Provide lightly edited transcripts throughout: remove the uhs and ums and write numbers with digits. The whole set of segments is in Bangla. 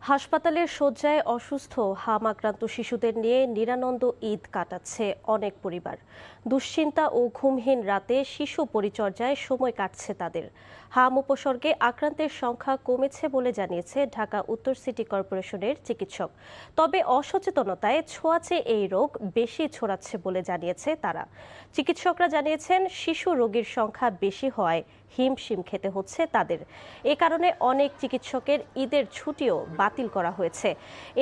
হাসপাতালের শয্যায় অসুস্থ হাম আক্রান্ত শিশুদের নিয়ে নিরানন্দ ঈদ কাটাচ্ছে অনেক পরিবার। দুশ্চিন্তা ও ঘুমহীন রাতে শিশু পরিচর্যায় সময় কাটছে তাদের। হাম উপসর্গে আক্রান্তের সংখ্যা কমেছে বলে জানিয়েছে ঢাকা উত্তর সিটি কর্পোরেশনের চিকিৎসক। তবে অসচেতনতায় ছোঁয়াচে এই রোগ বেশি ছড়াচ্ছে বলে জানিয়েছে তারা। চিকিৎসকরা জানিয়েছেন শিশু রোগীর সংখ্যা বেশি হওয়ায় হিমশিম খেতে হচ্ছে তাদের। এ কারণে অনেক চিকিৎসকের ঈদের ছুটিও বাতিল করা হয়েছে।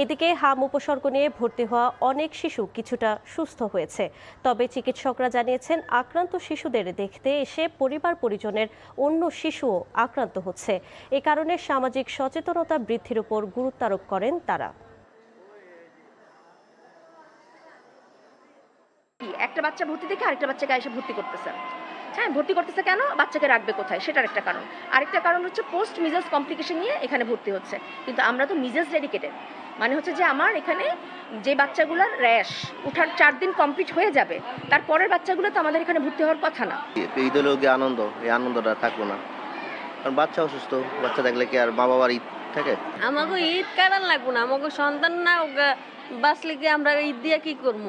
এদিকে হাম উপসর্গ নিয়ে ভর্তি হওয়া অনেক শিশু কিছুটা সুস্থ হয়েছে। তবে চিকিৎসকরা জানিয়েছেন আক্রান্ত শিশুদের দেখতে এসে পরিবার পরিজনের অন্য শিশুও আক্রান্ত হচ্ছে। এ কারণে সামাজিক সচেতনতা বৃদ্ধির উপর গুরুত্ব আরোপ করেন তারা। একটা বাচ্চা ভর্তি দেখে আরেকটা বাচ্চাকে এসে ভর্তি করতেছে। হ্যাঁ, ভর্তি করতেছে কেন? বাচ্চাকে রাখবে কোথায়? সেটার একটা কারণ। আরেকটা কারণ হচ্ছে পোস্ট মিজেলস কমপ্লিকেশন নিয়ে এখানে ভর্তি হচ্ছে। কিন্তু আমরা তো মিজেলস ডেডিকেটেড। মানে হচ্ছে যে আমার এখানে যে বাচ্চাগুলোর র্যাশ ওঠার 4 দিন কমপ্লিট হয়ে যাবে, তারপরের বাচ্চাগুলো তো আমাদের এখানে ভর্তি হওয়ার কথা না। ঈদ হলো গিয়ে আনন্দ, এই আনন্দটা থাকলো না। কারণ বাচ্চা অসুস্থ, বাচ্চা থাকলে কি আর মা বাবার ঈদ থাকে? আমাকে ঈদ কাটান লাগবো না, আমাকে সন্তান না বাঁচলে কি আমরা ঈদ দিয়ে কি করবো?